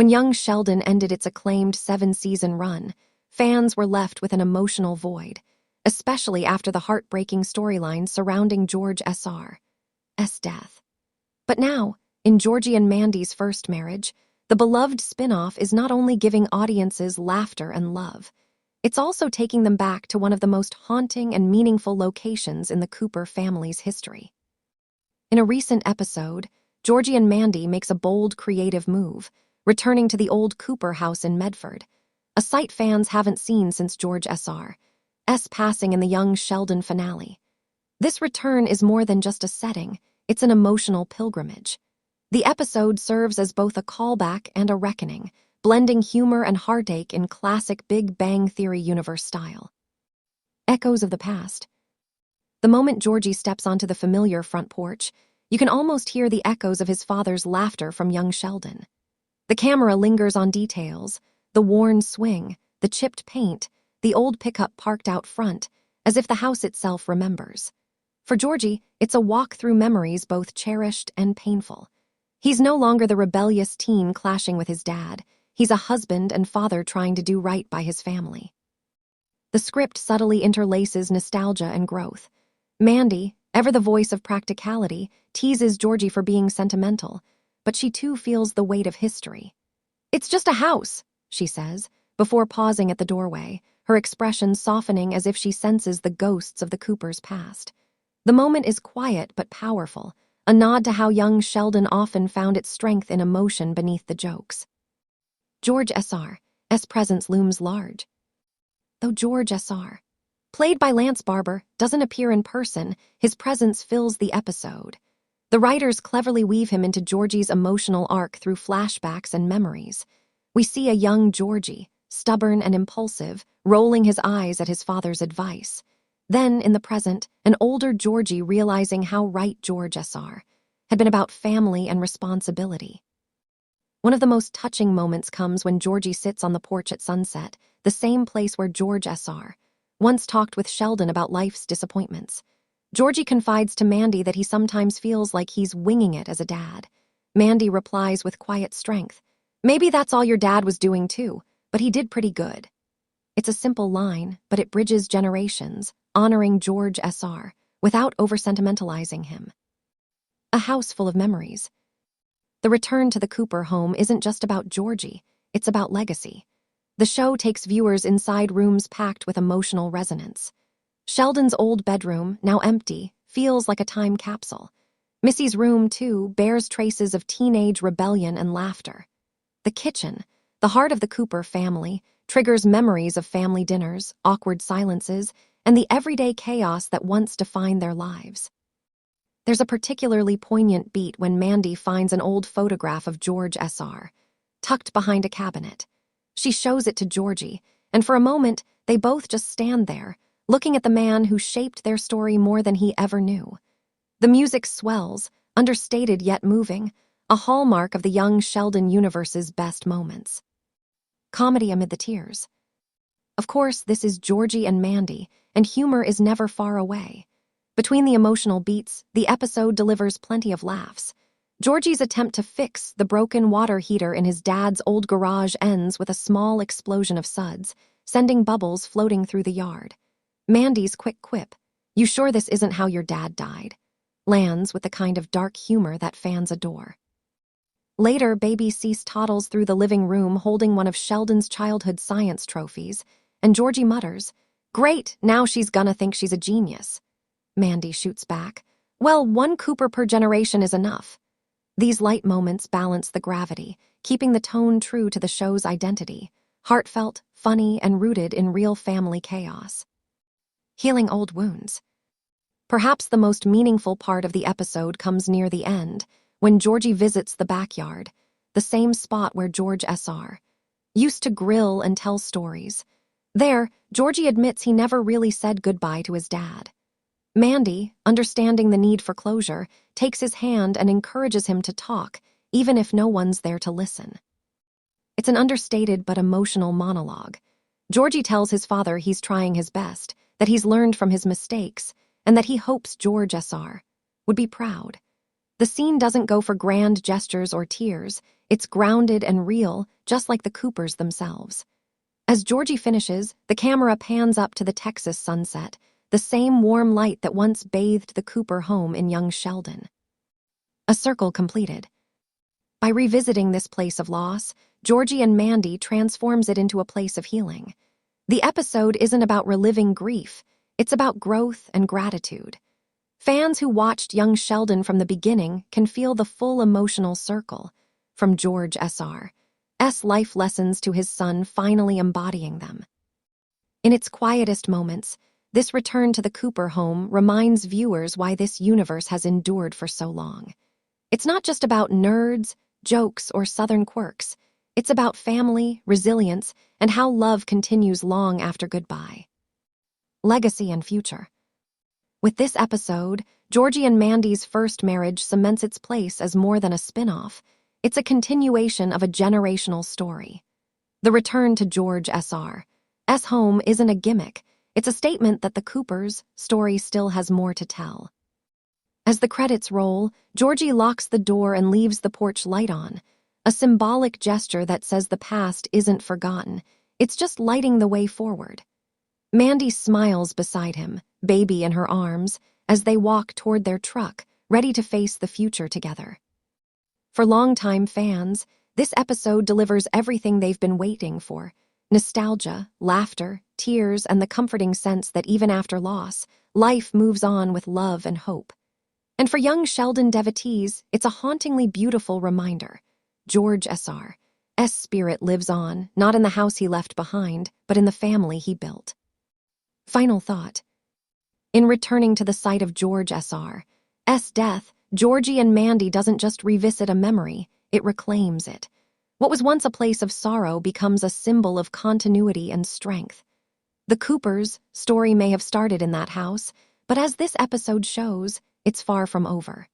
When young Sheldon ended its acclaimed 7-season run, fans were left with an emotional void, especially after the heartbreaking storyline surrounding George S.R.'s death. But now, in Georgie and Mandy's first marriage, the beloved spin-off is not only giving audiences laughter and love, it's also taking them back to one of the most haunting and meaningful locations in the Cooper family's history. In a recent episode, Georgie and Mandy makes a bold, creative move, returning to the old Cooper house in Medford, a sight fans haven't seen since George S.R.'s passing in the young Sheldon finale. This return is more than just a setting, it's an emotional pilgrimage. The episode serves as both a callback and a reckoning, blending humor and heartache in classic Big Bang Theory universe style. Echoes of the past. The moment Georgie steps onto the familiar front porch, you can almost hear the echoes of his father's laughter from young Sheldon. The camera lingers on details, the worn swing, the chipped paint, the old pickup parked out front, as if the house itself remembers. For Georgie, it's a walk through memories both cherished and painful. He's no longer the rebellious teen clashing with his dad. He's a husband and father trying to do right by his family. The script subtly interlaces nostalgia and growth. Mandy, ever the voice of practicality, teases Georgie for being sentimental, but she too feels the weight of history. "It's just a house," she says, before pausing at the doorway, her expression softening as if she senses the ghosts of the Coopers' past. The moment is quiet but powerful, a nod to how young Sheldon often found its strength in emotion beneath the jokes. George S.R.'s presence looms large. Though George S.R., played by Lance Barber, doesn't appear in person, his presence fills the episode. The writers cleverly weave him into Georgie's emotional arc through flashbacks and memories. We see a young Georgie, stubborn and impulsive, rolling his eyes at his father's advice. Then, in the present, an older Georgie realizing how right George S.R. had been about family and responsibility. One of the most touching moments comes when Georgie sits on the porch at sunset, the same place where George S.R. once talked with Sheldon about life's disappointments. Georgie confides to Mandy that he sometimes feels like he's winging it as a dad. Mandy replies with quiet strength, "Maybe that's all your dad was doing too, but he did pretty good." It's a simple line, but it bridges generations, honoring George S.R. without over-sentimentalizing him. A house full of memories. The return to the Cooper home isn't just about Georgie, it's about legacy. The show takes viewers inside rooms packed with emotional resonance. Sheldon's old bedroom, now empty, feels like a time capsule. Missy's room, too, bears traces of teenage rebellion and laughter. The kitchen, the heart of the Cooper family, triggers memories of family dinners, awkward silences, and the everyday chaos that once defined their lives. There's a particularly poignant beat when Mandy finds an old photograph of George S.R. tucked behind a cabinet. She shows it to Georgie, and for a moment, they both just stand there, looking at the man who shaped their story more than he ever knew. The music swells, understated yet moving, a hallmark of the young Sheldon universe's best moments. Comedy amid the tears. Of course, this is Georgie and Mandy, and humor is never far away. Between the emotional beats, the episode delivers plenty of laughs. Georgie's attempt to fix the broken water heater in his dad's old garage ends with a small explosion of suds, sending bubbles floating through the yard. Mandy's quick quip, "You sure this isn't how your dad died?" lands with the kind of dark humor that fans adore. Later, baby Cease toddles through the living room holding one of Sheldon's childhood science trophies, and Georgie mutters, "Great, now she's gonna think she's a genius." Mandy shoots back, "Well, one Cooper per generation is enough." These light moments balance the gravity, keeping the tone true to the show's identity, heartfelt, funny, and rooted in real family chaos. Healing old wounds. Perhaps the most meaningful part of the episode comes near the end, when Georgie visits the backyard, the same spot where George S.R. used to grill and tell stories. There, Georgie admits he never really said goodbye to his dad. Mandy, understanding the need for closure, takes his hand and encourages him to talk, even if no one's there to listen. It's an understated but emotional monologue. Georgie tells his father he's trying his best, that he's learned from his mistakes, and that he hopes George S.R. would be proud. The scene doesn't go for grand gestures or tears, It's grounded and real, just like the Coopers themselves. As Georgie finishes, the camera pans up to the Texas sunset, the same warm light that once bathed the Cooper home in young Sheldon. A circle completed. By revisiting this place of loss, Georgie and Mandy transforms it into a place of healing. The episode isn't about reliving grief, it's about growth and gratitude. Fans who watched young Sheldon from the beginning can feel the full emotional circle, from George S.R.'s life lessons to his son finally embodying them. In its quietest moments, this return to the Cooper home reminds viewers why this universe has endured for so long. It's not just about nerds, jokes, or Southern quirks. It's about family, resilience, and how love continues long after goodbye. Legacy and future. With this episode, Georgie and Mandy's first marriage cements its place as more than a spin-off. It's a continuation of a generational story. The return to George S.R.'s home isn't a gimmick. It's a statement that the Coopers' story still has more to tell. As the credits roll, Georgie locks the door and leaves the porch light on, a symbolic gesture that says the past isn't forgotten. It's just lighting the way forward. Mandy smiles beside him, baby in her arms, as they walk toward their truck, ready to face the future together. For longtime fans, this episode delivers everything they've been waiting for: nostalgia, laughter, tears, and the comforting sense that even after loss, life moves on with love and hope. And for young Sheldon devotees, it's a hauntingly beautiful reminder. George S.R.'s spirit lives on, not in the house he left behind, but in the family he built. Final thought. In returning to the site of George S.R.'s death, Georgie and Mandy doesn't just revisit a memory, it reclaims it. What was once a place of sorrow becomes a symbol of continuity and strength. The Coopers' story may have started in that house, but as this episode shows, it's far from over.